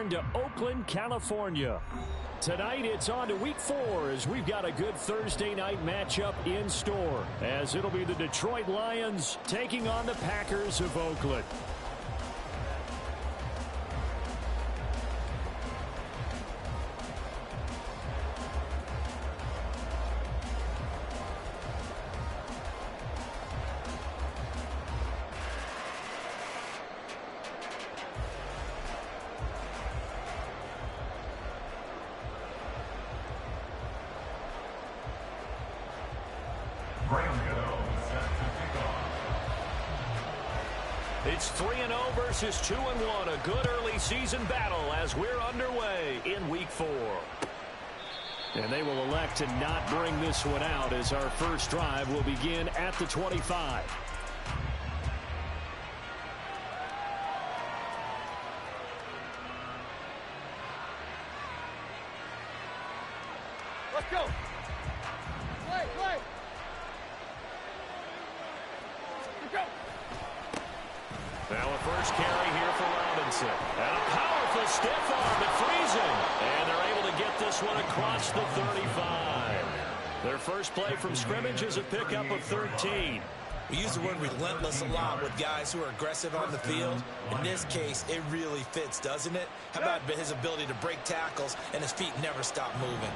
to Oakland, California. Tonight, it's on to Week 4 as we've got a good Thursday night matchup in store, as it'll be the Detroit Lions taking on the Packers of Oakland. It's 3-0 versus 2-1. A good early season battle as we're underway in Week 4. And they will elect to not bring this one out as our first drive will begin at the 25. Let's go. Play. Let's go. Now a first carry here for Robinson. And a powerful stiff arm that frees him. And they're able to get this one across the 35. Their first play from scrimmage is a pickup of 13. We use the word relentless a lot with guys who are aggressive on the field. In this case, it really fits, doesn't it? How about his ability to break tackles and his feet never stop moving?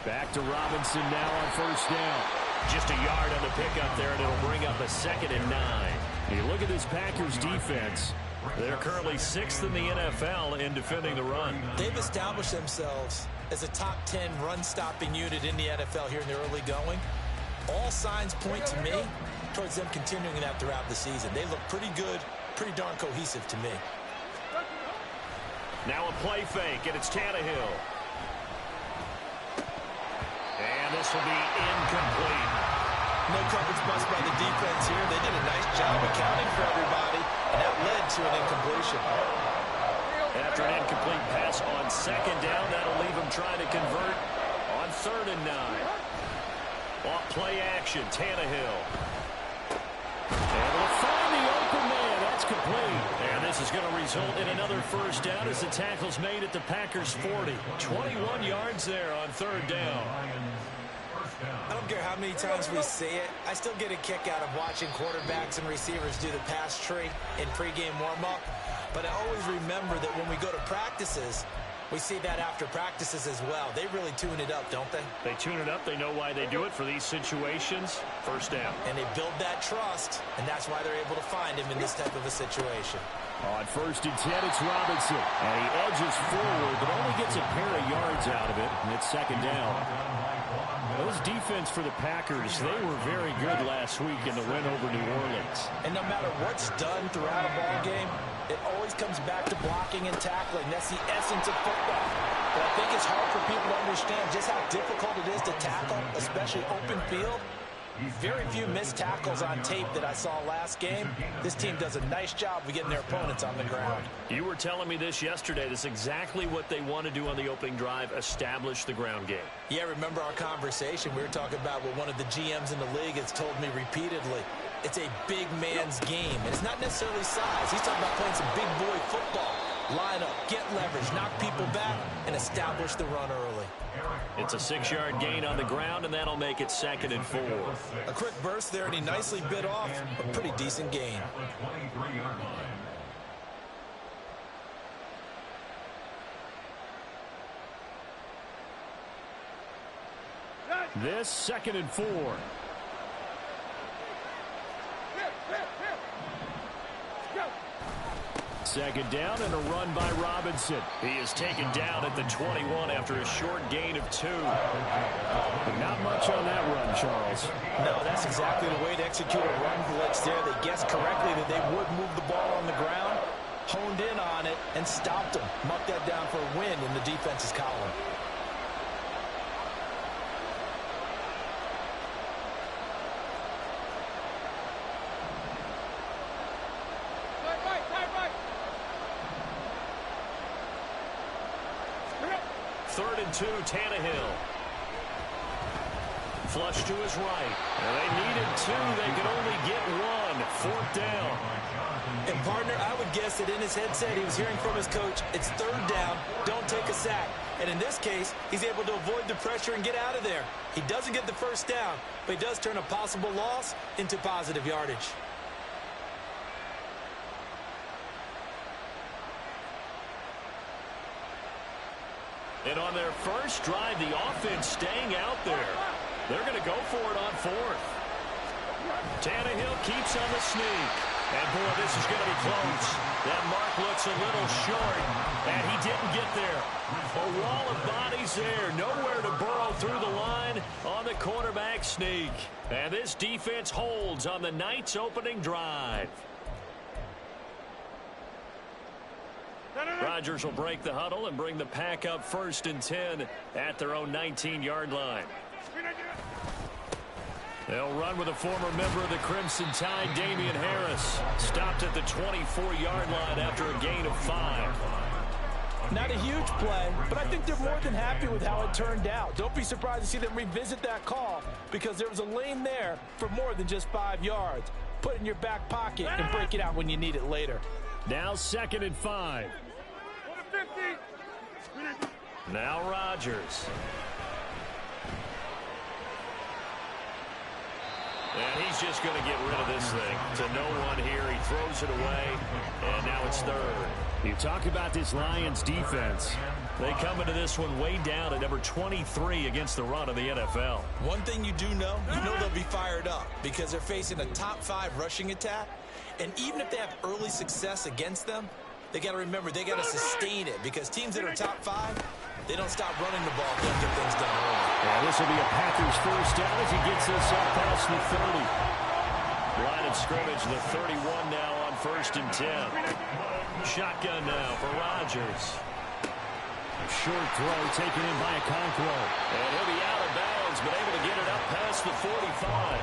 Back to Robinson now on first down. Just a yard on the pickup there, and it'll bring up a 2nd and 9. You look at this Packers defense. They're currently 6th in the NFL in defending the run. They've established themselves as a top 10 run-stopping unit in the NFL here in the early going. All signs point to me towards them continuing that throughout the season. They look pretty good, pretty darn cohesive to me. Now a play fake, and it's Tannehill. And this will be incomplete. No coverage bust by the defense here. They did a nice job accounting for everybody, and that led to an incompletion. After an incomplete pass on 2nd down, that'll leave him trying to convert on 3rd and 9. Off play action, Tannehill. And we'll find the open man. That's complete. And this is going to result in another first down as the tackle's made at the Packers' 40. 21 yards there on 3rd down. I don't care how many times we see it. I still get a kick out of watching quarterbacks and receivers do the pass tree in pregame warm-up. But I always remember that when we go to practices, we see that after practices as well. They really tune it up, don't they? They tune it up. They know why they do it for these situations. First down. And they build that trust, and that's why they're able to find him in this type of a situation. On 1st and 10, it's Robinson. And he edges forward, but only gets a pair of yards out of it. And it's 2nd down. Those defense for the Packers, they were very good last week in the win over New Orleans. And no matter what's done throughout a ball game, it always comes back to blocking and tackling. That's the essence of football. But I think it's hard for people to understand just how difficult it is to tackle, especially open field. Very few missed tackles on tape that I saw last game. This team does a nice job of getting their opponents on the ground. You were telling me this yesterday. This is exactly what they want to do on the opening drive, establish the ground game. Yeah, remember our conversation? We were talking about what one of the GMs in the league has told me repeatedly. It's a big man's game. And it's not necessarily size. He's talking about playing some big boy football. Line up, get leverage, knock people back, and establish the run early. It's a 6-yard gain on the ground, and that'll make it 2nd and 4. A quick burst there, and he nicely bit off a pretty decent gain. This 2nd and 4. 2nd down and a run by Robinson. He is taken down at the 21 after a short gain of 2. But not much on that run, Charles. No, that's exactly the way to execute a run blitz there. They guessed correctly that they would move the ball on the ground, honed in on it, and stopped them. Marked that down for a win in the defense's column. Third and 2, Tannehill. Flush to his right. And they needed 2. They could only get 1. run. 4th down. And, partner, I would guess that in his headset he was hearing from his coach, it's 3rd down, don't take a sack. And in this case, he's able to avoid the pressure and get out of there. He doesn't get the 1st down, but he does turn a possible loss into positive yardage. And on their first drive, the offense staying out there. They're going to go for it on 4th. Tannehill keeps on the sneak. And, boy, this is going to be close. That mark looks a little short, and he didn't get there. A wall of bodies there. Nowhere to burrow through the line on the quarterback sneak. And this defense holds on the night's opening drive. Rodgers will break the huddle and bring the pack up 1st and 10 at their own 19-yard line. They'll run with a former member of the Crimson Tide, Damian Harris. Stopped at the 24-yard line after a gain of 5. Not a huge play, but I think they're more than happy with how it turned out. Don't be surprised to see them revisit that call because there was a lane there for more than just 5 yards. Put it in your back pocket and break it out when you need it later. Now 2nd and 5. Now Rodgers. And he's just going to get rid of this thing to no one here. He throws it away, and now it's 3rd. You talk about this Lions defense. They come into this one way down at number 23 against the run of the NFL. One thing you do know, they'll be fired up because they're facing a top 5 rushing attack. And even if they have early success against them, they got to remember they got to sustain it because teams that are top 5, they don't stop running the ball if they get things done early. Yeah, this will be a Packers 1st down as he gets this up past the 30. Line of scrimmage, the 31 now on 1st and 10. Shotgun now for Rodgers. Short throw taken in by Okonkwo. And he'll be out of bounds, but able to get it up past the 45.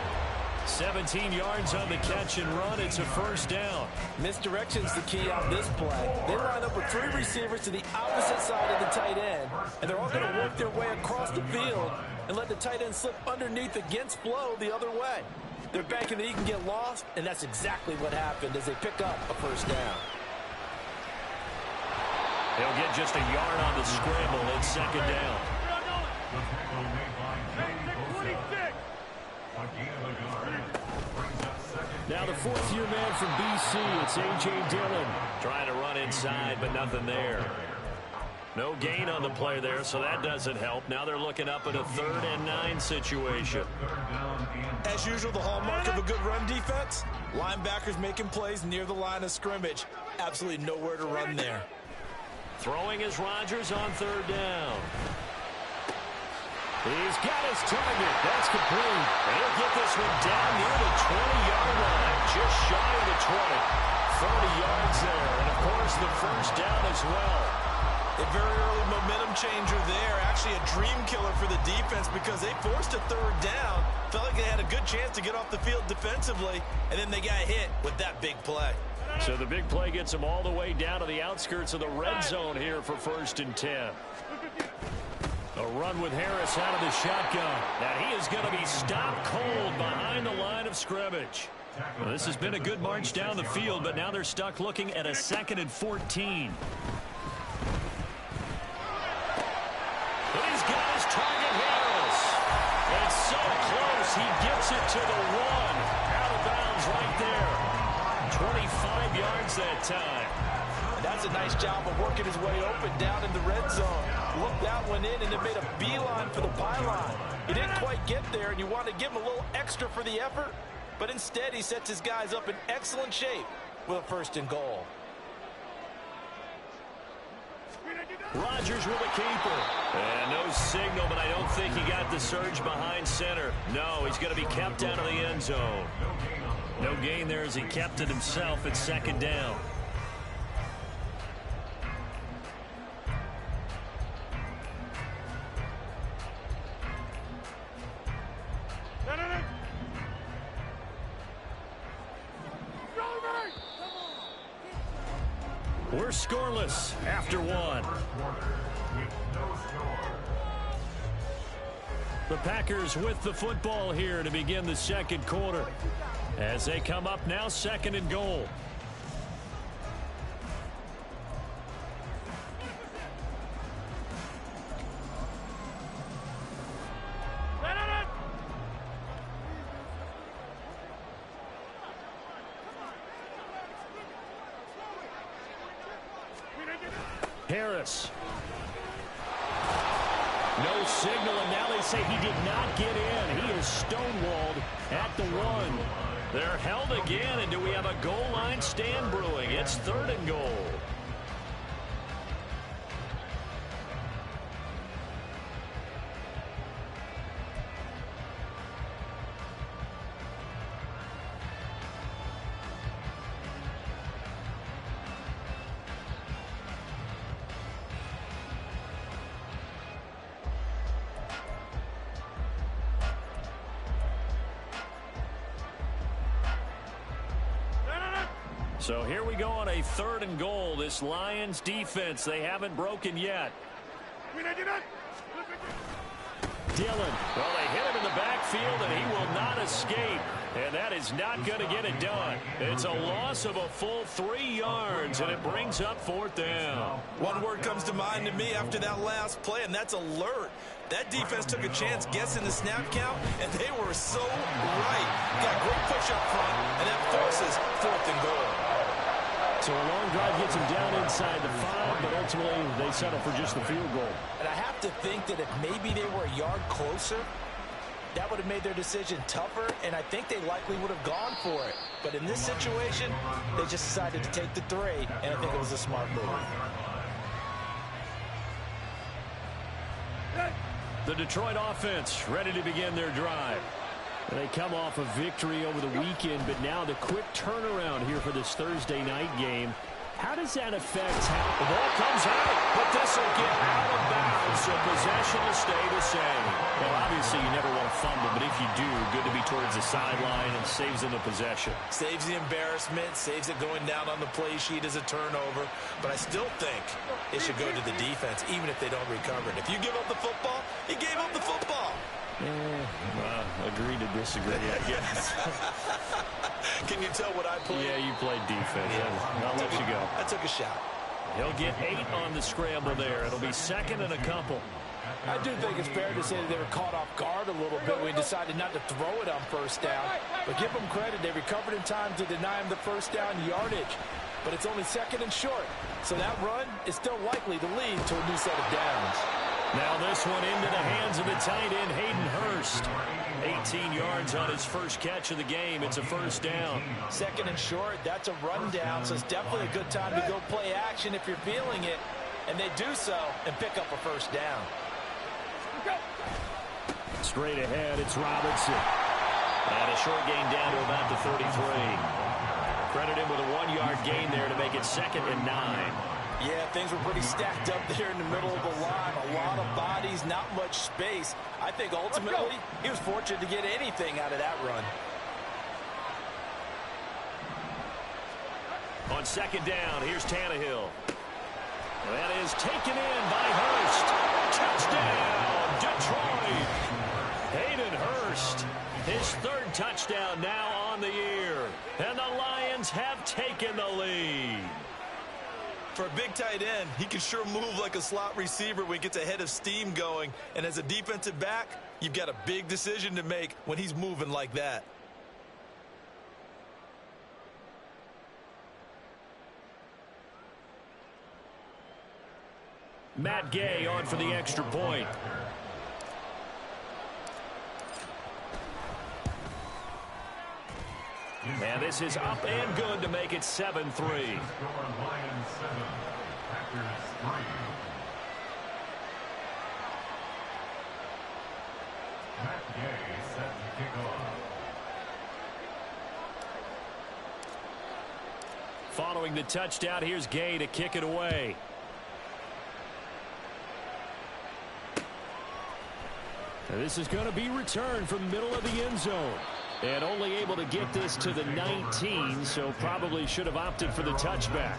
17 yards on the catch and run. It's a 1st down. Misdirection's the key on this play. They line up with 3 receivers to the opposite side of the tight end, and they're all going to work their way across the field and let the tight end slip underneath against flow the other way. They're banking that he can get lost, and that's exactly what happened as they pick up a 1st down. He'll get just a yard on the scramble. It's 2nd down. Now the 4th-year man from BC, it's A.J. Dillon. Trying to run inside, but nothing there. No gain on the play there, so that doesn't help. Now they're looking up at a 3rd and 9 situation. As usual, the hallmark of a good run defense, linebackers making plays near the line of scrimmage. Absolutely nowhere to run there. Throwing is Rodgers on 3rd down. He's got his target. That's complete. And he'll get this one down near the 20-yard line. Just shy of the 20. 30 yards there. And, of course, the 1st down as well. A very early momentum changer there. Actually a dream killer for the defense because they forced a 3rd down. Felt like they had a good chance to get off the field defensively. And then they got hit with that big play. So the big play gets them all the way down to the outskirts of the red zone here for 1st and 10. A run with Harris out of the shotgun. Now he is going to be stopped cold behind the line of scrimmage. Well, this has been a good march down the field, but now they're stuck looking at a 2nd and 14. But he's got his target, Harris. It's so close, he gets it to the 1. Out of bounds right there. 25 yards that time. And that's a nice job of working his way open down in the red zone. Looked that one in and then made a beeline for the pylon. He didn't quite get there, and you want to give him a little extra for the effort, but instead he sets his guys up in excellent shape with a 1st and goal. Rodgers with a keeper. And no signal, but I don't think he got the surge behind center. No, he's going to be kept out of the end zone. No gain there as he kept it himself at 2nd down. We're scoreless after 1. The Packers with the football here to begin the 2nd quarter. As they come up now, 2nd and goal. Harris. No signal, and now they say he did not get in. He is stonewalled at the 1. They're held again, and do we have a goal line stand brewing? It's 3rd and goal. So here we go on a 3rd and goal. This Lions defense, they haven't broken yet. Dillon. Well, they hit him in the backfield, and he will not escape. And that is not going to get it done. It's a loss of a full 3 yards, and it brings up 4th down. One word comes to mind to me after that last play, and that's alert. That defense took a chance guessing the snap count, and they were so right. Got a great push up front, and that forces 4th and goal. So a long drive gets him down inside the 5, but ultimately they settle for just the field goal. And I have to think that if maybe they were a yard closer, that would have made their decision tougher, and I think they likely would have gone for it. But in this situation, they just decided to take the 3, and I think it was a smart move. The Detroit offense ready to begin their drive. They come off a victory over the weekend, but now the quick turnaround here for this Thursday night game. How does that affect how the ball comes out? But this will get out of bounds, so possession will stay the same. Well, obviously you never want to fumble, but if you do, good to be towards the sideline and saves them the possession. Saves the embarrassment, saves it going down on the play sheet as a turnover. But I still think it should go to the defense, even if they don't recover it. If you give up the football, you gave up the football. Agree to disagree, I guess. Can you tell what I played? Yeah, you played defense. Yeah. I'll let you go. I took a shot. He'll get 8 on the scramble there. It'll be 2nd and a couple. I do think it's fair to say that they were caught off guard a little bit when we decided not to throw it on 1st down. But give them credit. They recovered in time to deny him the 1st down yardage. But it's only 2nd and short. So that run is still likely to lead to a new set of downs. Now this one into the hands of the tight end, Hayden Hurst. 18 yards on his first catch of the game. It's a 1st down. 2nd and short, that's a rundown, so it's definitely a good time to go play action if you're feeling it. And they do so and pick up a 1st down. Straight ahead, it's Robinson. And a short gain down to about the 33. Credit him with a 1-yard gain there to make it 2nd and 9. Yeah, things were pretty stacked up there in the middle of the line. A lot of bodies, not much space. I think ultimately he was fortunate to get anything out of that run. On 2nd down, here's Tannehill. That is taken in by Hurst. Touchdown, Detroit. Hayden Hurst, his 3rd touchdown now on the year. And the Lions have taken the lead. For a big tight end, he can sure move like a slot receiver when he gets a head of steam going. And as a defensive back, you've got a big decision to make when he's moving like that. Matt Gay on for the extra point. And this is up and good to make it 7-3. Following the touchdown, here's Gay to kick it away. And this is going to be returned from the middle of the end zone. And only able to get this to the 19, so probably should have opted for the touchback.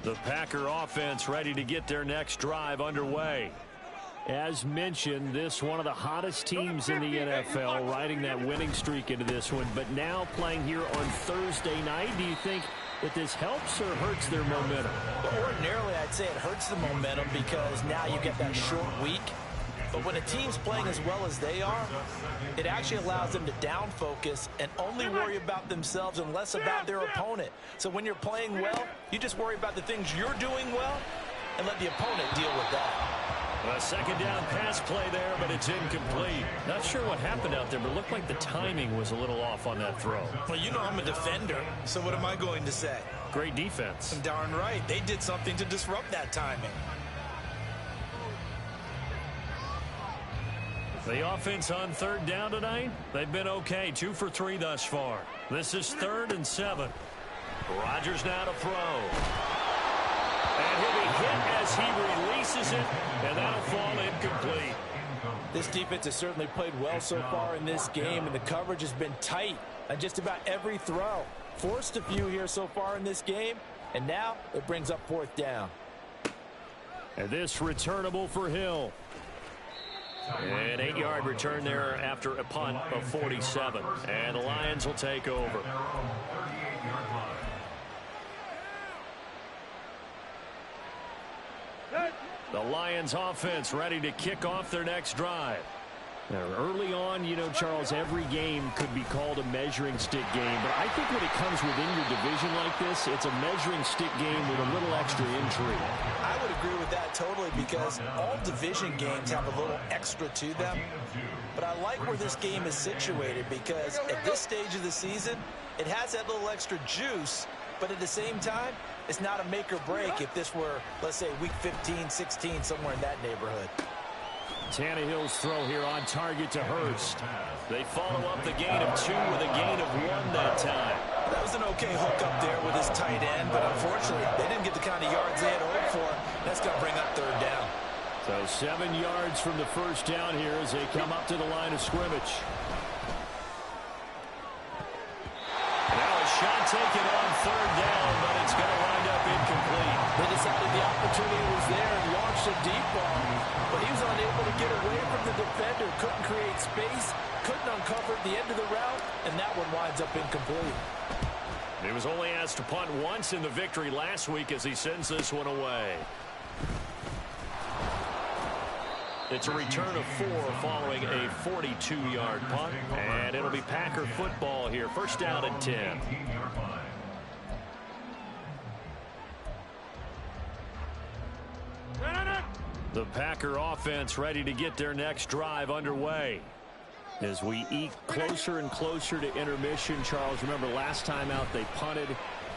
The Packer offense ready to get their next drive underway. As mentioned, this one of the hottest teams in the NFL, riding that winning streak into this one, but now playing here on Thursday night. Do you think that this helps or hurts their momentum? Well, ordinarily, I'd say it hurts the momentum because now you get that short week. But when a team's playing as well as they are, it actually allows them to down focus and only worry about themselves and less about their opponent. So when you're playing well, you just worry about the things you're doing well and let the opponent deal with that. A second down pass play there, but it's incomplete. Not sure what happened out there, but it looked like the timing was a little off on that throw. Well, you know I'm a defender, so what am I going to say? Great defense. Darn right. They did something to disrupt that timing. The offense on third down tonight, they've been okay. 2 for 3 thus far. This is 3rd and 7. Rodgers now to throw. And he'll be hit as he releases it, and that'll fall incomplete. This defense has certainly played well so far in this game, and the coverage has been tight on just about every throw. Forced a few here so far in this game, and now it brings up 4th down. And this returnable for Hill. An 8-yard return there after a punt of 47. And the Lions will take over. The Lions offense ready to kick off their next drive. Now, early on, you know, Charles, every game could be called a measuring stick game. But I think when it comes within your division like this, it's a measuring stick game with a little extra intrigue. I would agree with that totally because all division games have a little extra to them. But I like where this game is situated because at this stage of the season, it has that little extra juice. But at the same time, it's not a make or break if this were, let's say, week 15, 16, somewhere in that neighborhood. Tannehill's throw here on target to Hurst. They follow up the gain of 2 with a gain of 1 that time. That was an okay hook up there with his tight end, but unfortunately, they didn't get the kind of yards they had hoped for. That's going to bring up 3rd down. So 7 yards from the first down here as they come up to the line of scrimmage. Now a shot taken on 3rd down, but it's going to wind up incomplete. They decided the opportunity was there and launched a deep ball, but he was unable to get away from the defender, couldn't create space, couldn't uncover the end of the route, and that one winds up incomplete. He was only asked to punt once in the victory last week as he sends this one away. It's a return of 4 following a 42-yard punt, and it'll be Packer football here. 1st down and 10. The Packer offense ready to get their next drive underway. As we eke closer and closer to intermission, Charles, remember last time out they punted.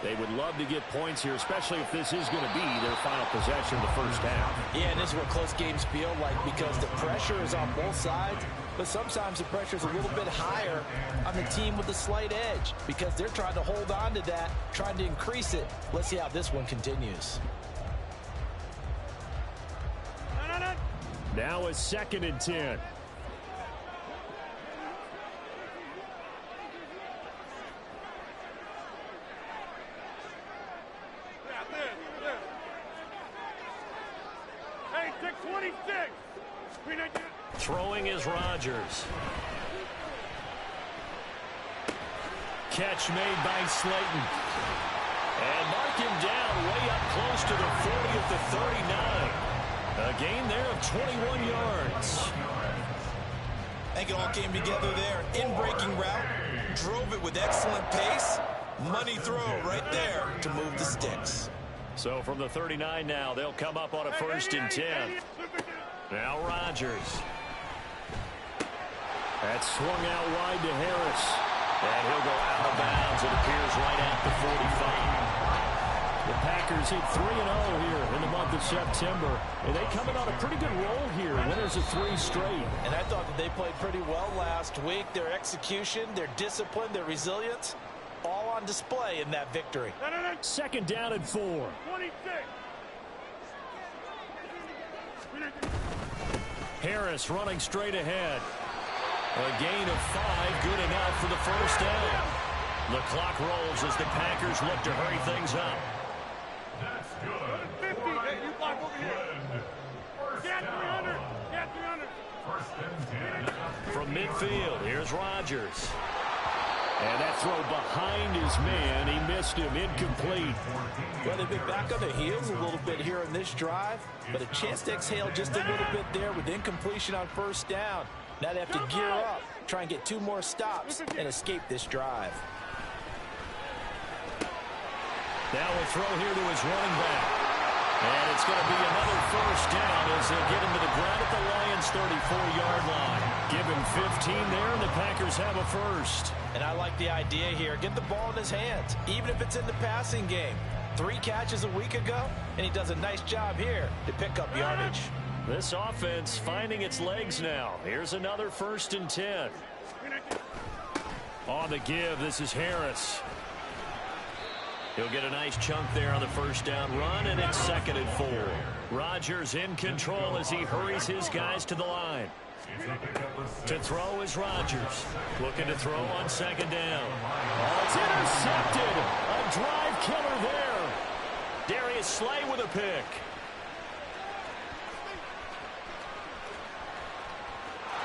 They would love to get points here, especially if this is going to be their final possession of the first half. Yeah, and this is what close games feel like because the pressure is on both sides, but sometimes the pressure is a little bit higher on the team with the slight edge because they're trying to hold on to that, trying to increase it. Let's see how this one continues. Now a 2nd and 10. Hey, 626. Throwing is Rodgers. Catch made by Slayton. And mark him down way up close to the 40 at the 39. A gain there of 21 yards. I think it all came together there. In-breaking route, drove it with excellent pace. Money throw right there to move the sticks. So from the 39 now, they'll come up on a 1st and 10. Now Rodgers. That's swung out wide to Harris. And he'll go out of bounds, it appears, right at the 45. The Packers hit 3-0 here in the month of September. And they coming on a pretty good roll here. Winners of 3 straight. And I thought that they played pretty well last week. Their execution, their discipline, their resilience, all on display in that victory. 2nd down and 4. 26. Harris running straight ahead. A gain of 5, good enough for the 1st down. The clock rolls as the Packers look to hurry things up. field. Here's Rodgers. And that throw behind his man. He missed him. Incomplete. Well, they've been back on their heels a little bit here in this drive, but a chance to exhale just a little bit there with incompletion on first down. Now they have to gear up, try and get 2 more stops, and escape this drive. Now a throw here to his running back. And it's going to be another first down as they get him to the ground at the Lions' 34-yard line. Give him 15 there, and the Packers have a first. And I like the idea here. Get the ball in his hands, even if it's in the passing game. 3 catches a week ago, and he does a nice job here to pick up yardage. This offense finding its legs now. Here's another 1st and 10. On the give, this is Harris. He'll get a nice chunk there on the first down run, and it's 2nd and 4. Rodgers in control as he hurries his guys to the line. To throw is Rodgers. Looking to throw on 2nd down. Oh, it's intercepted. A drive killer there. Darius Slay with a pick.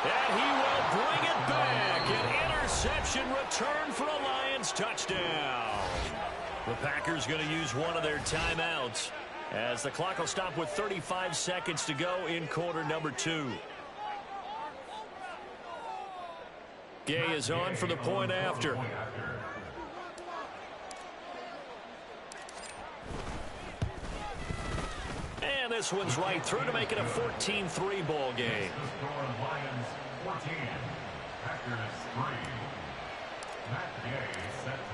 And he will bring it back. An interception return for a Lions touchdown. The Packers going to use one of their timeouts as the clock will stop with 35 seconds to go in quarter number 2. Gay is on for the point after. And this one's right through to make it a 14-3 ball game. Lions 14, Packers 3.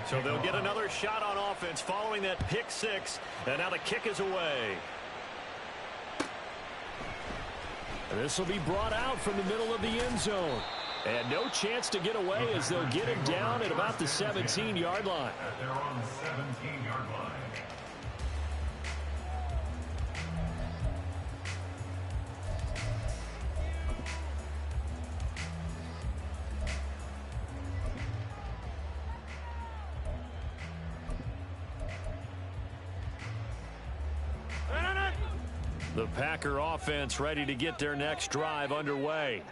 So they'll get another shot on offense following that pick 6. And now the kick is away. This will be brought out from the middle of the end zone. And no chance to get away as they'll get it down at about the 17-yard line. They're on the 17-yard line. The Packer offense ready to get their next drive underway.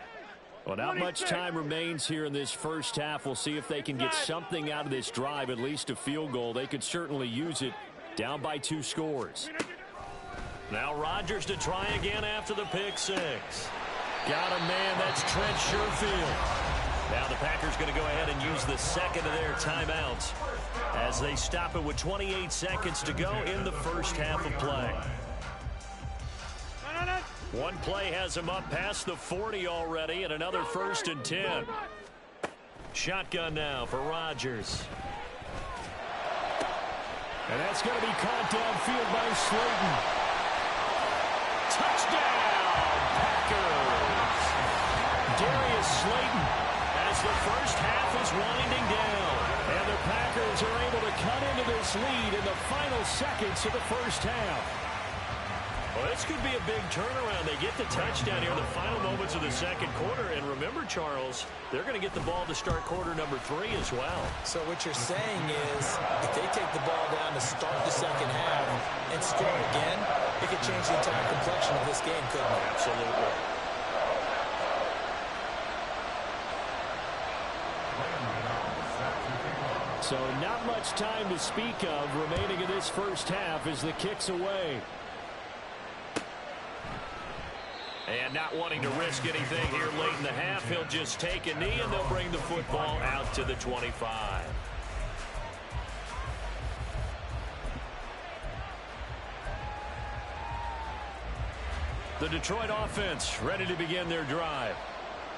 Well, not much time remains here in this first half. We'll see if they can get something out of this drive, at least a field goal. They could certainly use it, down by 2 scores. Now Rodgers to try again after the pick 6. Got a man, that's Trent Sherfield. Now the Packers going to go ahead and use the 2nd of their timeouts as they stop it with 28 seconds to go in the first half of play. One play has him up past the 40 already, and another 1st and 10. Shotgun now for Rodgers. And that's going to be caught downfield by Slayton. Touchdown, Packers! Darius Slayton as the first half is winding down. And the Packers are able to cut into this lead in the final seconds of the first half. Well, this could be a big turnaround. They get the touchdown here in the final moments of the second quarter. And remember, Charles, they're going to get the ball to start quarter number 3 as well. So what you're saying is if they take the ball down to start the second half and score again, it could change the entire complexion of this game, couldn't it? Absolutely. So not much time to speak of remaining in this first half as the kick's away. And not wanting to risk anything here late in the half, he'll just take a knee and they'll bring the football out to the 25. The Detroit offense ready to begin their drive.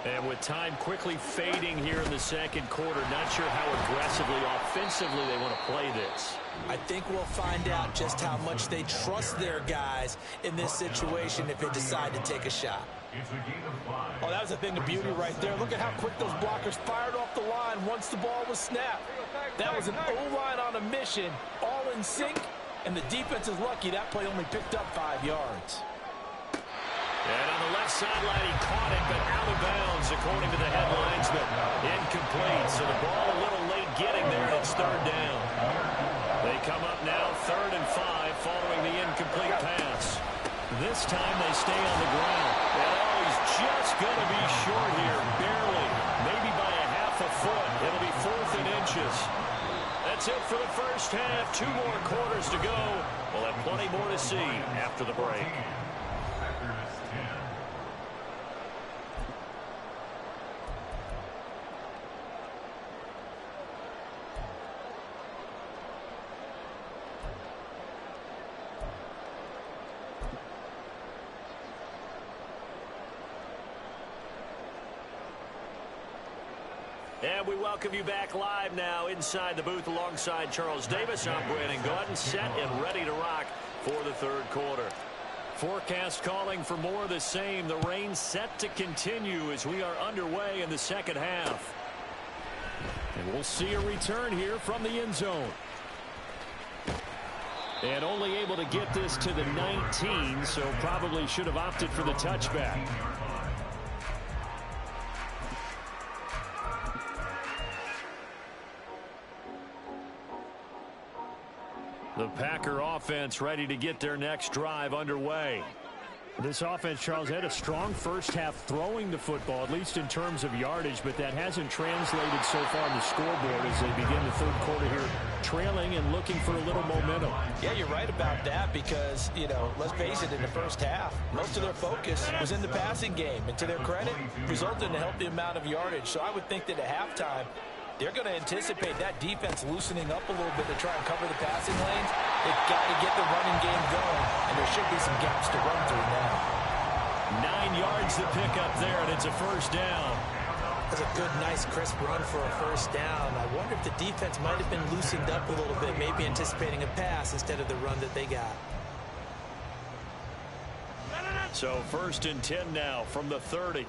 And with time quickly fading here in the second quarter, not sure how aggressively, offensively they want to play this. I think we'll find out just how much they trust their guys in this situation if they decide to take a shot. Oh, that was a thing of beauty right there. Look at how quick those blockers fired off the line once the ball was snapped. That was an O-line on a mission, all in sync, and the defense is lucky that play only picked up 5 yards. And on the left sideline, he caught it, but out of bounds, according to the headlines, but incomplete. So the ball a little late getting there, and it's 3rd down. They come up now 3rd and 5 following the incomplete pass. This time they stay on the ground. And oh, he's just going to be short here, barely. Maybe foot. It'll be 4th and inches. That's it for the first half. 2 more quarters to go. We'll have plenty more to see after the break. Packers 10. And we welcome you back live now inside the booth alongside Charles Davis. I'm Brandon Gordon, set and ready to rock for the 3rd quarter. Forecast calling for more of the same. The rain set to continue as we are underway in the 2nd half. And we'll see a return here from the end zone. And only able to get this to the 19, so probably should have opted for the touchback. The Packer offense ready to get their next drive underway. This offense, Charles, had a strong first half throwing the football, at least in terms of yardage, but that hasn't translated so far on the scoreboard as they begin the 3rd quarter here, trailing and looking for a little momentum. Yeah, you're right about that because, you know, let's face it, in the first half, most of their focus was in the passing game. And to their credit, resulted in a healthy amount of yardage. So I would think that at halftime, they're going to anticipate that defense loosening up a little bit to try and cover the passing lanes. They've got to get the running game going, and there should be some gaps to run through now. 9 yards to pick up there, and it's a first down. That's a good, nice, crisp run for a first down. I wonder if the defense might have been loosened up a little bit, maybe anticipating a pass instead of the run that they got. So 1st and 10 now from the 30.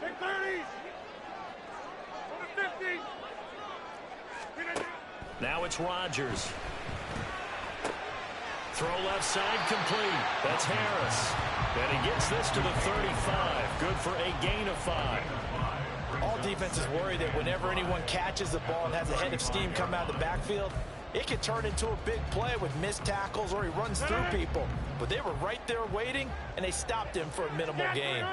Big 30s. Now it's Rodgers. Throw left side complete. That's Harris. And he gets this to the 35. Good for a gain of 5. All defenses worry that whenever anyone catches the ball and has a head of steam come out of the backfield, it can turn into a big play with missed tackles or he runs through people. But they were right there waiting, and they stopped him for a minimal gain.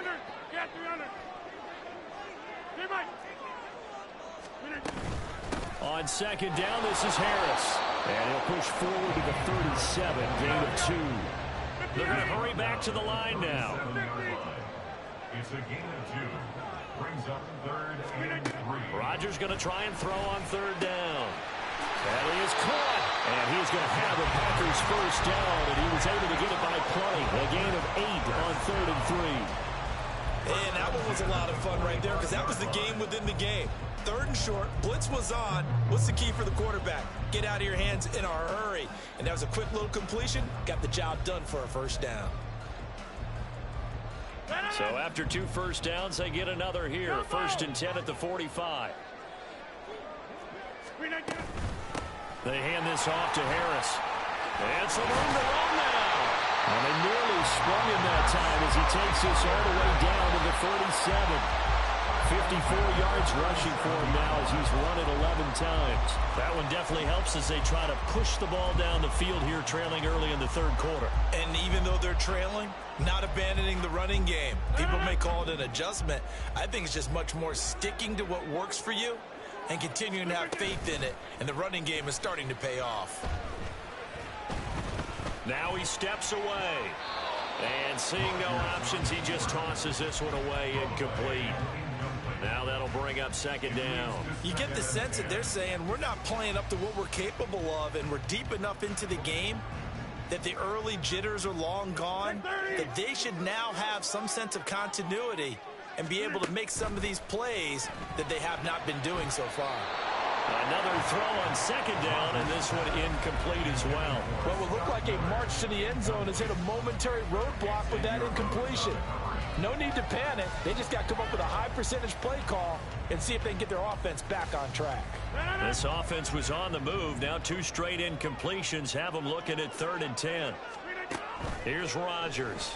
On 2nd down, this is Harris. And he'll push forward to the 37, gain of 2. They're going to hurry back to the line now. It's a gain of 2. Brings up 3rd and 3. Rodgers going to try and throw on 3rd down. And he is caught. And he's going to have the Packers first down. And he was able to get it by play. A gain of 8 on 3rd and 3. And that one was a lot of fun right there because that was the game within the game. 3rd and short, blitz was on. What's the key for the quarterback? Get out of your hands in a hurry. And that was a quick little completion. Got the job done for a first down. So after 2 first downs, they get another here. 1st and 10 at the 45. They hand this off to Harris. And some room to run now. And they nearly sprung him that time as he takes this all the way down to the 47. 54 yards rushing for him now as he's run it 11 times. That one definitely helps as they try to push the ball down the field here, trailing early in the 3rd quarter. And even though they're trailing, not abandoning the running game. People may call it an adjustment. I think it's just much more sticking to what works for you and continuing to have faith in it. And the running game is starting to pay off. Now he steps away. And seeing no options, he just tosses this one away, incomplete. Now that'll bring up 2nd down. You get the sense that they're saying we're not playing up to what we're capable of, and we're deep enough into the game that the early jitters are long gone, that they should now have some sense of continuity and be able to make some of these plays that they have not been doing so far. Another throw on 2nd down, and this one incomplete as well. What would look like a march to the end zone has hit a momentary roadblock with that incompletion. No need to panic. They just got to come up with a high percentage play call and see if they can get their offense back on track. This offense was on the move. Now 2 straight incompletions have them looking at 3rd and 10. Here's Rodgers.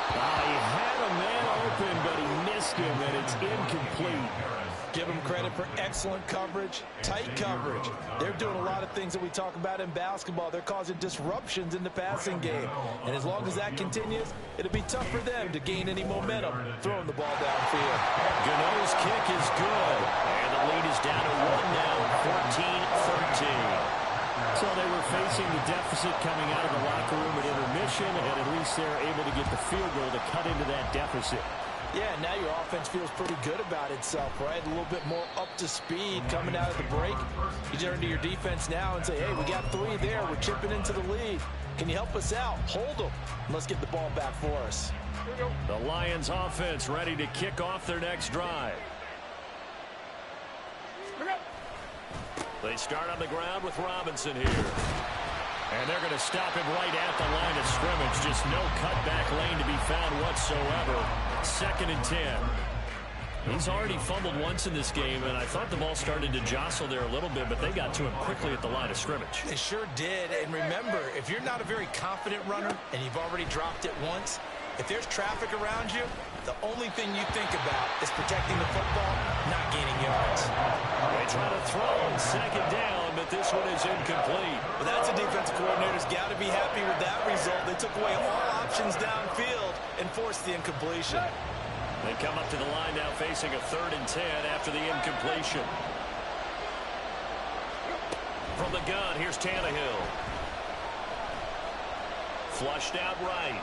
He had a man open, but he missed him, and it's incomplete. Give them credit for excellent coverage, tight coverage. They're doing a lot of things that we talk about in basketball. They're causing disruptions in the passing game. And as long as that continues, it'll be tough for them to gain any momentum throwing the ball downfield. Gano's kick is good. And the lead is down to 1 now, 14-13. So they were facing the deficit coming out of the locker room at intermission, and at least they're able to get the field goal to cut into that deficit. Yeah, now your offense feels pretty good about itself, right? A little bit more up to speed coming out of the break. You turn to your defense now and say, hey, we got 3 there. We're chipping into the lead. Can you help us out? Hold them. Let's get the ball back for us. The Lions offense ready to kick off their next drive. They start on the ground with Robinson here. And they're going to stop him right at the line of scrimmage. Just no cutback lane to be found whatsoever. 2nd and 10. He's already fumbled once in this game, and I thought the ball started to jostle there a little bit, but they got to him quickly at the line of scrimmage. They sure did. And remember, if you're not a very confident runner and you've already dropped it once, if there's traffic around you, the only thing you think about is protecting the football, not gaining yards. They try to throw on 2nd down, but this one is incomplete. Well, that's a defensive coordinator's got to be happy with that result. They took away all options downfield and forced the incompletion. They come up to the line now facing a 3rd and 10 after the incompletion. From the gun, here's Tannehill. Flushed out right.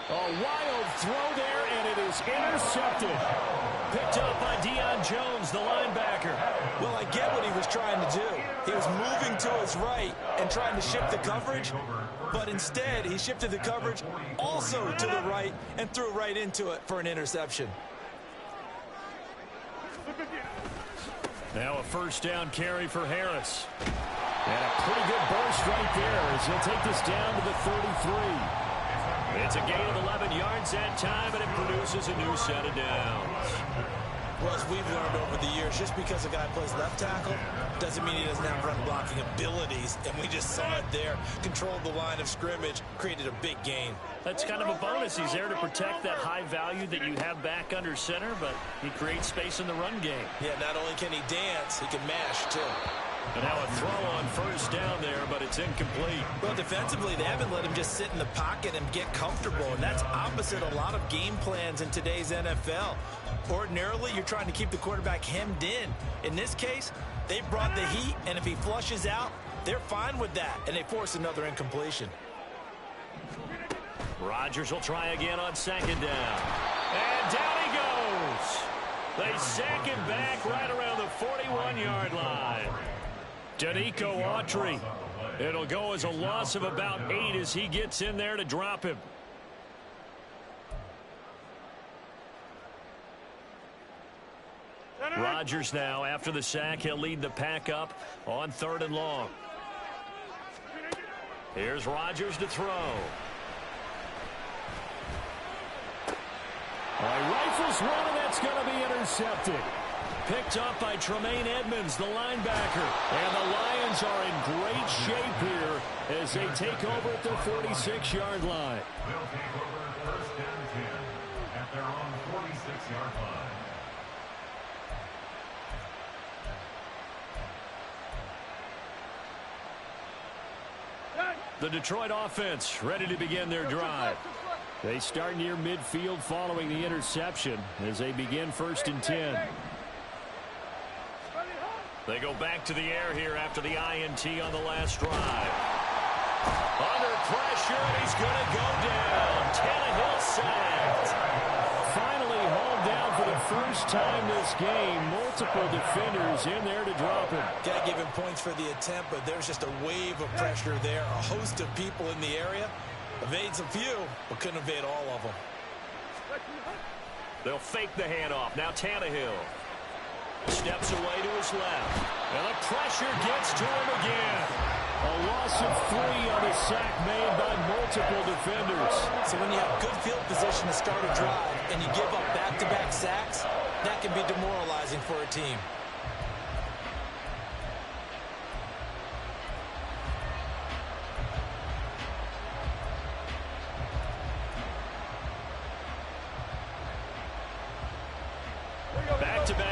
A wild throw there, and it is intercepted. Picked up by Deion Jones, the linebacker. Well, I get what he was trying to do. He was moving to his right and trying to shift the coverage, but instead he shifted the coverage also to the right and threw right into it for an interception. Now a 1st down carry for Harris. And a pretty good burst right there as he'll take this down to the 33. It's a gain of 11 yards that time, and it produces a new set of downs. Well, as we've learned over the years, just because a guy plays left tackle doesn't mean he doesn't have run blocking abilities, and we just saw it there. Controlled the line of scrimmage, created a big gain. That's kind of a bonus. He's there to protect that high value that you have back under center, but he creates space in the run game. Yeah, not only can he dance, he can mash, too. And now a throw on 1st down there, but it's incomplete. Well, defensively, they haven't let him just sit in the pocket and get comfortable, and that's opposite a lot of game plans in today's NFL. Ordinarily, you're trying to keep the quarterback hemmed in. In this case, they brought the heat, and if he flushes out, they're fine with that, and they force another incompletion. Rodgers will try again on 2nd down. And down he goes. They sack him back right around the 41-yard line. Danico Autry. It'll go as a loss of about 8 as he gets in there to drop him. Rodgers now, after the sack, he'll lead the pack up on 3rd and long. Here's Rodgers to throw. Rifles one, and that's going to be intercepted. Picked up by Tremaine Edmonds, the linebacker. And the Lions are in great shape here as they take over at their 46-yard line. They'll take over 1st and 10 at their own 46-yard line. The Detroit offense ready to begin their drive. They start near midfield following the interception as they begin 1st and 10. They go back to the air here after the INT on the last drive. Under pressure, and he's going to go down. Tannehill sacked. Finally hauled down for the first time this game. Multiple defenders in there to drop him. Got to give him points for the attempt, but there's just a wave of pressure there. A host of people in the area. Evades a few, but couldn't evade all of them. They'll fake the handoff. Now Tannehill steps away to his left. And the pressure gets to him again. A loss of 3 on a sack made by multiple defenders. So when you have good field position to start a drive and you give up back-to-back sacks, that can be demoralizing for a team.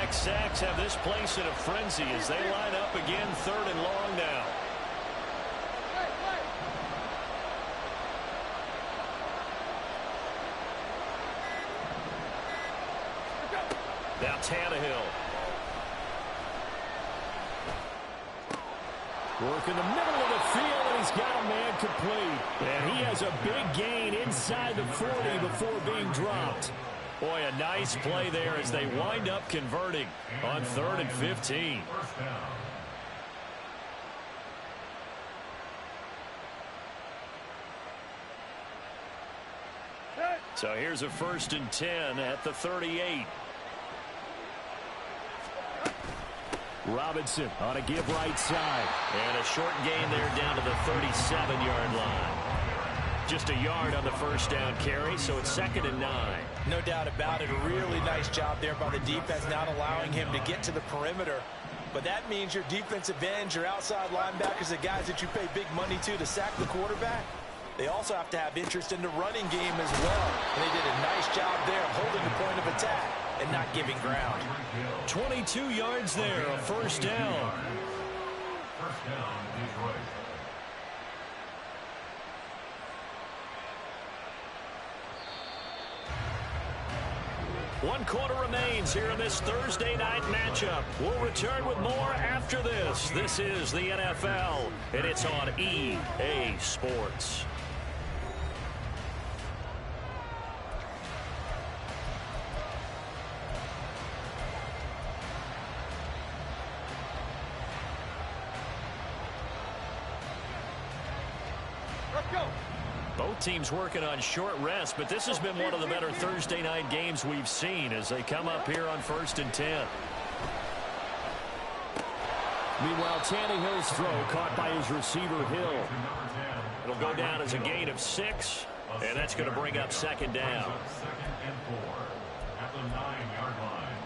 Back-to-back sacks have this place in a frenzy as they line up again 3rd and long now. Now Tannehill. Work in the middle of the field, and he's got a man complete. And he has a big gain inside the 40 before being dropped. Boy, a nice play there as they wind up converting on 3rd and 15. So here's a 1st and 10 at the 38. Robinson on a give right side. And a short gain there down to the 37-yard line. Just a yard on the 1st down carry, so it's 2nd and 9. No doubt about it. A really nice job there by the defense, not allowing him to get to the perimeter. But that means your defensive ends, your outside linebackers, the guys that you pay big money to sack the quarterback, they also have to have interest in the running game as well. And they did a nice job there of holding the point of attack and not giving ground. 22 yards there, a 1st down. First down, Detroit. One quarter remains here in this Thursday night matchup. We'll return with more after this. This is the NFL, and it's on EA Sports. Both teams working on short rest, but this has been one of the better Thursday night games we've seen as they come up here on 1st and 10. Meanwhile, Tannehill's throw caught by his receiver, Hill. It'll go down as a gain of 6, and that's going to bring up 2nd down. 2nd and 4 at the 9-yard line.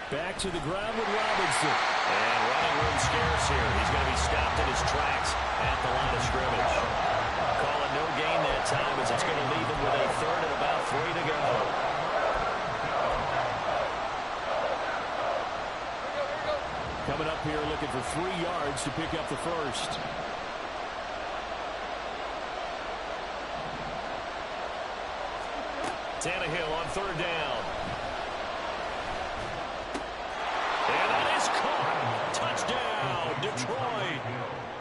Back to the ground with Robinson. And running room scarce here. He's going to be stopped in his tracks at the line of scrimmage. Call it no gain that time as it's going to leave him with a 3rd and about 3 to go. Coming up here looking for 3 yards to pick up the 1st. Tannehill on 3rd down. And that is caught. Touchdown, Detroit.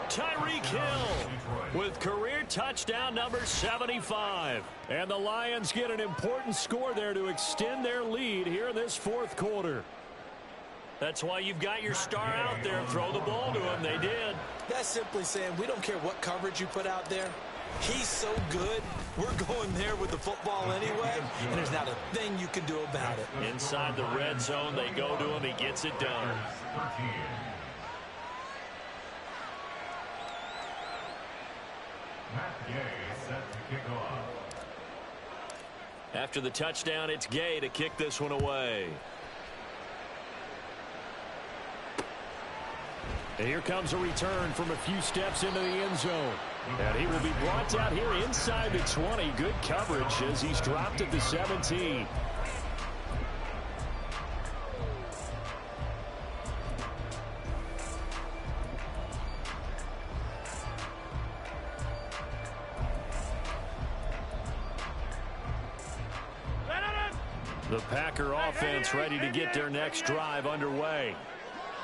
Tyreek Hill with career touchdown number 75. And the Lions get an important score there to extend their lead here in this 4th quarter. That's why you've got your star out there. Throw the ball to him. They did. That's simply saying we don't care what coverage you put out there. He's so good, we're going there with the football anyway, and there's not a thing you can do about it. Inside the red zone, they go to him. He gets it done. 13. Matt Gay set to kick off. After the touchdown, it's Gay to kick this one away. And here comes a return from a few steps into the end zone. And he will be brought down here inside the 20. Good coverage as he's dropped at the 17. The Packer offense ready to get their next drive underway.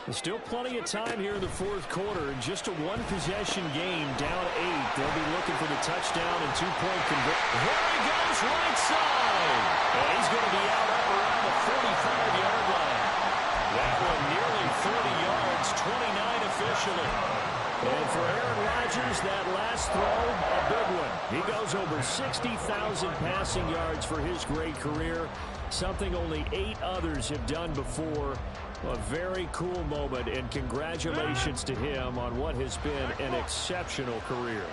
There's still plenty of time here in the 4th quarter, and just a one-possession game, down 8. They'll be looking for the touchdown and 2-point conversion. There he goes, right side. And he's going to be out up around the 45-yard line. That one nearly 30 yards, 29 officially. And for Aaron Rodgers, that last throw, a big one. He goes over 60,000 passing yards for his great career, something only 8 others have done before. A very cool moment, and congratulations to him on what has been an exceptional career.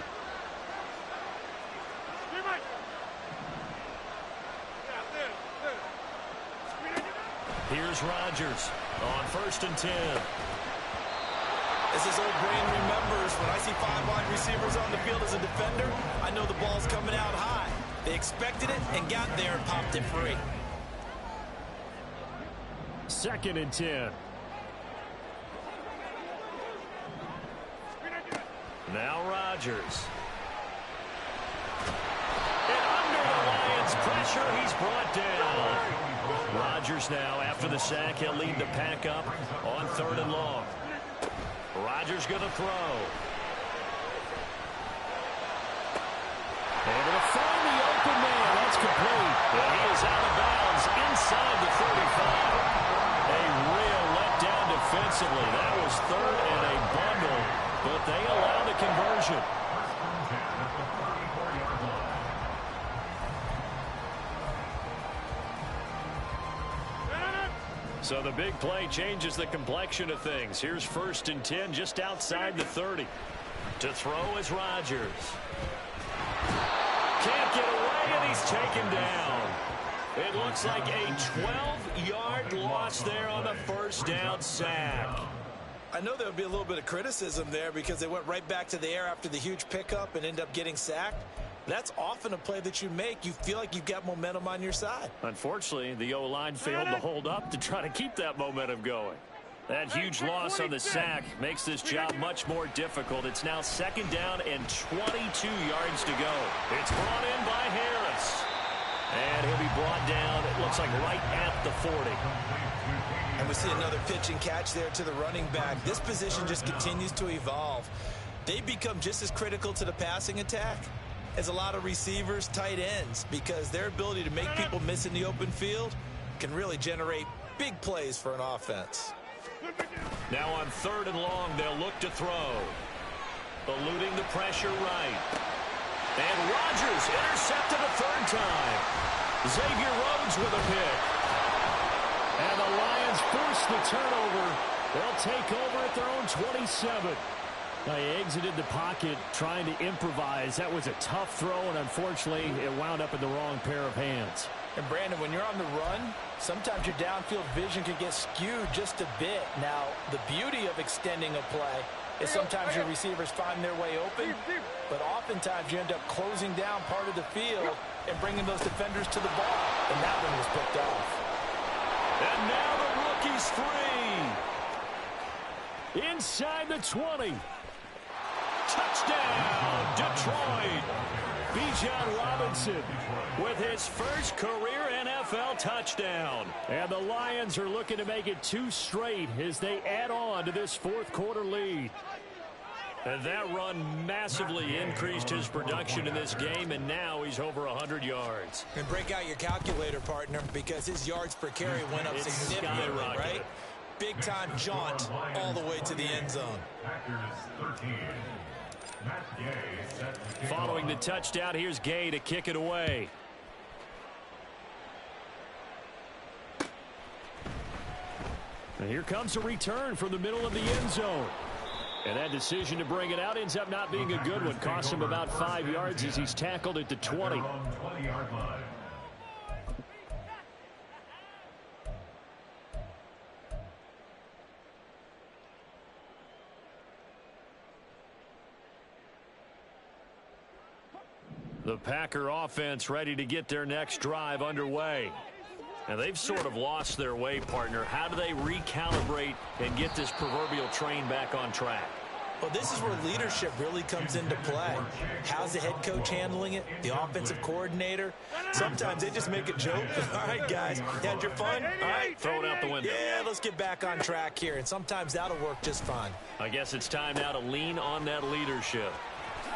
Here's Rodgers on 1st and 10. As his old brain remembers, when I see 5 wide receivers on the field as a defender, I know the ball's coming out high. They expected it and got there and popped it free. 2nd and 10. Now Rodgers. And under the Lions' pressure, he's brought down. Rodgers now, after the sack, he'll lead the pack up on 3rd and long. Rodgers going to throw. Able to find the open man. That's complete. And he is out of bounds inside the 35. A real letdown defensively. That was 3rd and a bundle, but they allow the conversion. So the big play changes the complexion of things. Here's 1st and 10 just outside the 30. To throw is Rodgers. Can't get away, and he's taken down. It looks like a 12-yard loss there on the 1st down sack. I know there would be a little bit of criticism there because they went right back to the air after the huge pickup and end up getting sacked. That's often a play that you make. You feel like you've got momentum on your side. Unfortunately, the O-line failed to hold up to try to keep that momentum going. That huge loss on the sack makes this job much more difficult. It's now 2nd down and 22 yards to go. It's brought in by Harris. And he'll be brought down, it looks like right at the 40. And we see another pitch and catch there to the running back. This position just continues to evolve. They become just as critical to the passing attack as a lot of receivers, tight ends, because their ability to make people miss in the open field can really generate big plays for an offense. Now on 3rd and long, they'll look to throw. Eluding the pressure right. And Rodgers intercepted a 3rd time. Xavier Rhodes with a pick. And the Lions force the turnover. They'll take over at their own 27. They exited the pocket trying to improvise. That was a tough throw, and unfortunately, it wound up in the wrong pair of hands. And Brandon, when you're on the run, sometimes your downfield vision can get skewed just a bit. Now, the beauty of extending a play is sometimes your receivers find their way open, but oftentimes you end up closing down part of the field and bringing those defenders to the ball. And that one was picked off. And now the rookie's free. Inside the 20. Touchdown, Detroit. Bijan Robinson with his first career NFL touchdown. And the Lions are looking to make it 2 straight as they add on to this 4th quarter lead. And that run massively increased his production in this game, and now he's over 100 yards. And break out your calculator, partner, because his yards per carry went up significantly, right? Big-time jaunt all the way to the end zone. Following the touchdown, here's Gay to kick it away. And here comes a return from the middle of the end zone. And that decision to bring it out ends up not being a good one. Cost him about 5 yards as he's tackled at the 20. The Packer offense ready to get their next drive underway. And they've sort of lost their way, partner. How do they recalibrate and get this proverbial train back on track? Well, this is where leadership really comes into play. How's the head coach handling it? The offensive coordinator? Sometimes they just make a joke. All right, guys, you had your fun? All right. Throw it out the window. Yeah, let's get back on track here. And sometimes that'll work just fine. I guess it's time now to lean on that leadership.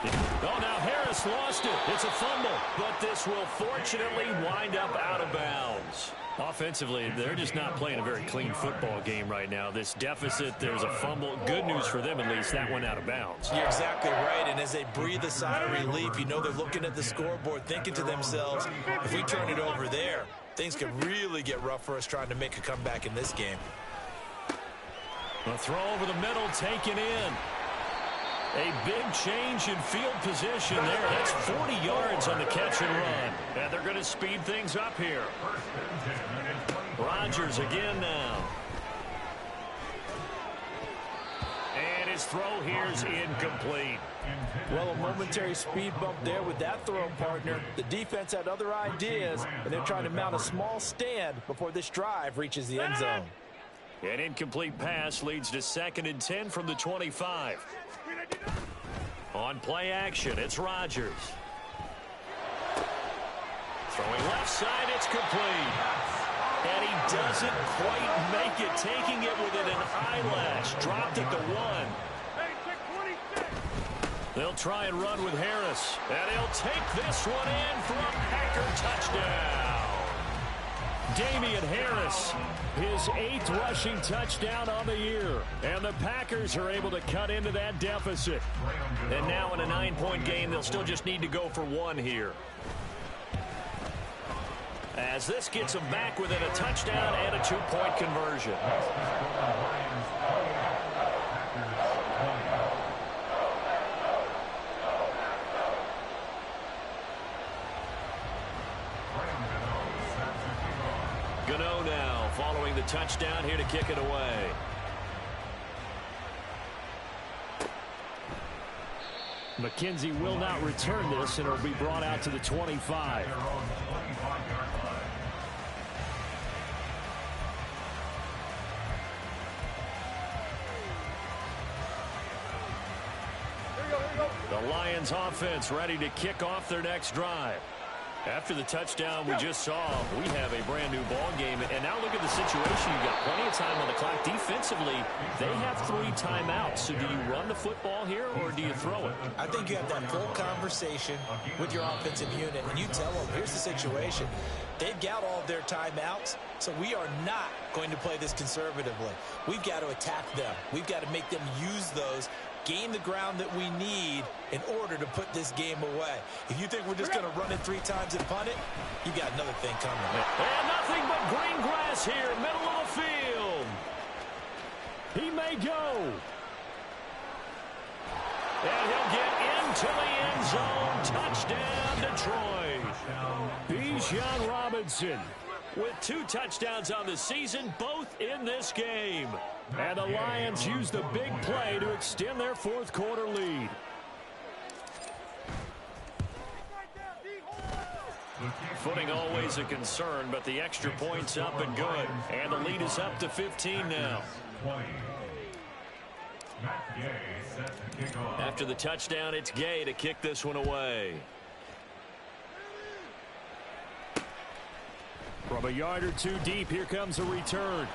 Oh, now Harris lost it. It's a fumble, but this will fortunately wind up out of bounds. Offensively, they're just not playing a very clean football game right now. This deficit, there's a fumble. Good news for them, at least. That went out of bounds. You're exactly right, and as they breathe a sigh of relief, you know they're looking at the scoreboard, thinking to themselves, if we turn it over there, things could really get rough for us trying to make a comeback in this game. A throw over the middle, taken in. A big change in field position there. That's 40 yards on the catch and run. And they're going to speed things up here. Rodgers again now. And his throw here's incomplete. Well, a momentary speed bump there with that throw, partner. The defense had other ideas, and they're trying to mount a small stand before this drive reaches the end zone. An incomplete pass leads to 2nd and 10 from the 25. On play action, it's Rodgers. Throwing left side, it's complete. And he doesn't quite make it, taking it within an eyelash. Dropped at the 1. They'll try and run with Harris. And he'll take this one in for a Packer touchdown. Damian Harris, his 8th rushing touchdown on the year. And the Packers are able to cut into that deficit. And now in a 9-point game, they'll still just need to go for 1 here. As this gets them back within a touchdown and a 2-point conversion. Gano now following the touchdown here to kick it away. McKenzie will not return this, and it'll be brought out to the 25. The Lions offense ready to kick off their next drive. After the touchdown we just saw, we have a brand new ball game. And now look at the situation. You've got plenty of time on the clock. Defensively, they have 3 timeouts. So do you run the football here or do you throw it? I think you have that full conversation with your offensive unit, and you tell them, here's the situation. They've got all of their timeouts, so we are not going to play this conservatively. We've got to attack them. We've got to make them use those, gain the ground that we need in order to put this game away. If you think we're just going to run it 3 times and punt it, you got another thing coming. And nothing but green grass here, middle of the field. He may go. And he'll get into the end zone. Touchdown, Detroit. Bijan Robinson with 2 touchdowns on the season, both in this game. And the Lions use the big play to extend their 4th quarter lead. Footing always a concern, but the extra point's up and good. And the lead is up to 15 now. After the touchdown, it's Gay to kick this one away. From a yard or 2 deep, here comes a return.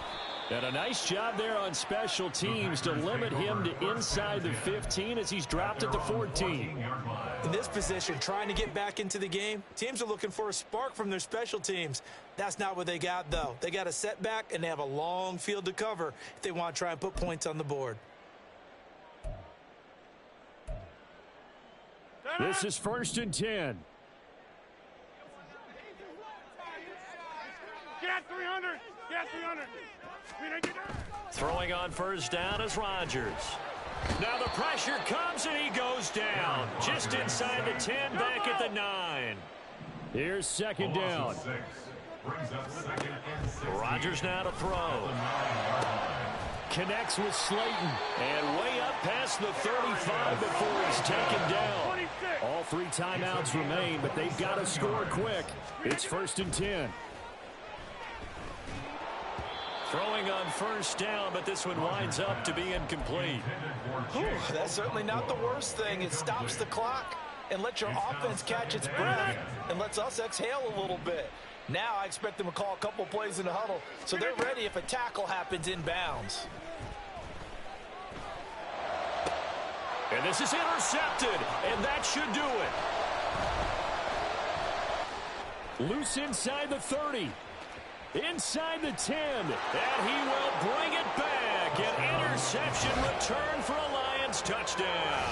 And a nice job there on special teams to limit him to inside the 15 as he's dropped at the 14. In this position, trying to get back into the game, teams are looking for a spark from their special teams. That's not what they got, though. They got a setback, and they have a long field to cover if they want to try and put points on the board. This is 1st and 10. Get 300! Get 300! Throwing on 1st down is Rodgers. Now the pressure comes and he goes down. Just inside the 10, back at the 9. Here's 2nd down. Rodgers now to throw. Connects with Slayton. And way up past the 35 before he's taken down. All 3 timeouts remain, but they've got to score quick. It's 1st and 10. Throwing on 1st down, but this one winds up to be incomplete. Whew, that's certainly not the worst thing. It stops the clock and lets your offense catch its breath and lets us exhale a little bit. Now I expect them to call a couple plays in the huddle, so they're ready if a tackle happens inbounds. And this is intercepted, and that should do it. Loose inside the 30. Inside the 10, and he will bring it back. An interception return for a Lions touchdown.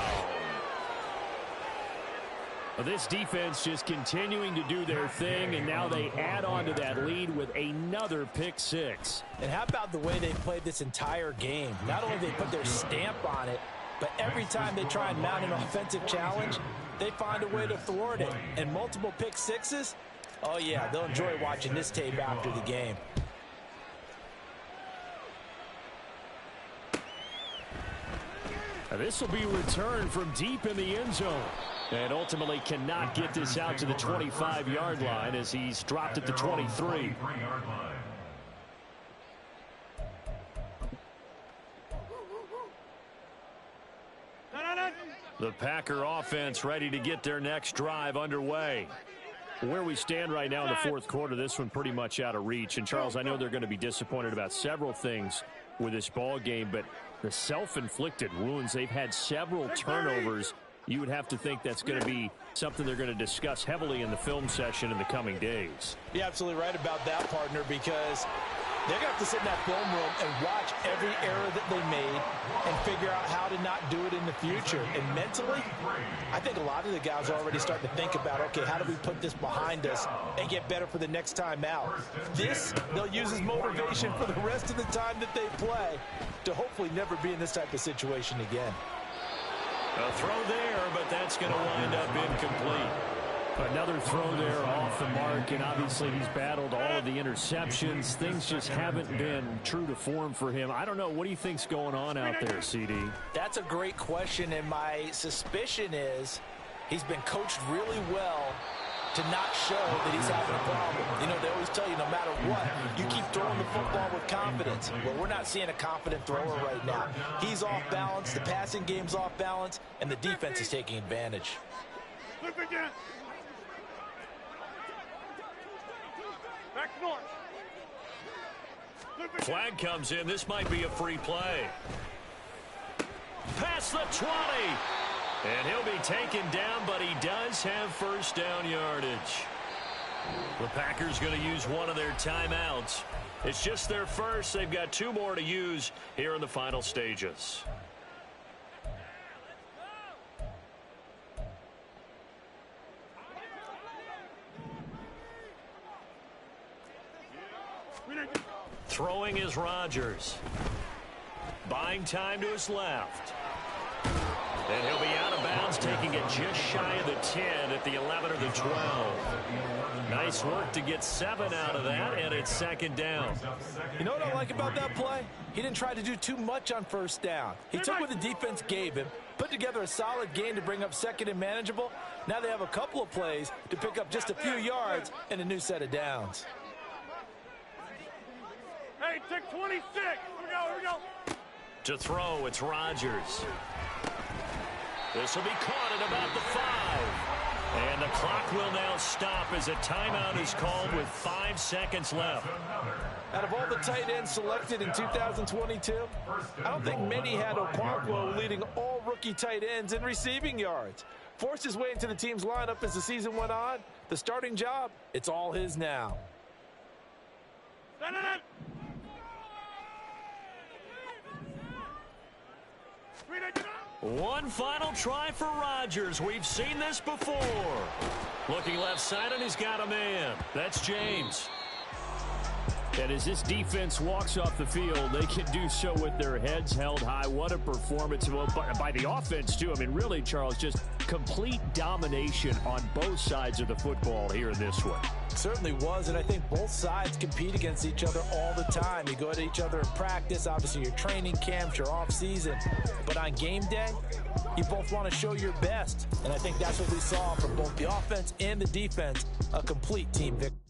Well, this defense just continuing to do their thing, and now they add on to that lead with another pick 6. And how about the way they played this entire game? Not only did they put their stamp on it, but every time they try and mount an offensive challenge, they find a way to thwart it. And multiple pick 6s, oh, yeah, they'll enjoy watching this tape after the game. This will be returned from deep in the end zone. And ultimately cannot get this out to the 25-yard line as he's dropped at the 23. The Packer offense ready to get their next drive underway. Where we stand right now in the fourth quarter, this one pretty much out of reach. And, Charles, I know they're going to be disappointed about several things with this ball game, but the self-inflicted wounds, they've had several turnovers. You would have to think that's going to be something they're going to discuss heavily in the film session in the coming days. You're absolutely right about that, partner, because they're going to have to sit in that film room and watch every error that they made and figure out how to not do it in the future. And mentally, I think a lot of the guys are already starting to think about, okay, how do we put this behind us and get better for the next time out? This, they'll use as motivation for the rest of the time that they play to hopefully never be in this type of situation again. A throw there, but that's going to wind up incomplete. Another throw there off the mark, and obviously he's battled all of the interceptions. Things just haven't been true to form for him. I don't know. What do you think's going on out there, CD? That's a great question, and my suspicion is he's been coached really well to not show that he's having a problem. You know, they always tell you no matter what, you keep throwing the football with confidence. Well, we're not seeing a confident thrower right now. He's off balance, the passing game's off balance, and the defense is taking advantage. Flip again. Back north. Flag comes in. This might be a free play. Past the 20. And he'll be taken down, but he does have first down yardage. The Packers going to use one of their timeouts. It's just their first. They've got two more to use here in the final stages. Throwing is Rodgers. Buying time to his left. And he'll be out of bounds, taking it just shy of the 10 at the 11 or the 12. Nice work to get 7 out of that, and it's second down. You know what I like about that play? He didn't try to do too much on first down. He took what the defense gave him, put together a solid gain to bring up second and manageable. Now they have a couple of plays to pick up just a few yards and a new set of downs. Hey, take 26. Here we go. To throw, it's Rodgers. This will be caught at about the 5. And the clock will now stop as a timeout is called with 5 seconds left. Out of all the tight ends selected in 2022, I don't think many had Okonkwo leading all rookie tight ends in receiving yards. Forced his way into the team's lineup as the season went on. The starting job, it's all his now. One final try for Rodgers. We've seen this before. Looking left side, and he's got a man. That's James. And as this defense walks off the field, they can do so with their heads held high. What a performance by the offense, too. I mean, really, Charles, just complete domination on both sides of the football here in this one. It certainly was, and I think both sides compete against each other all the time. You go at each other in practice, obviously your training camps, your off-season. But on game day, you both want to show your best. And I think that's what we saw from both the offense and the defense, a complete team victory.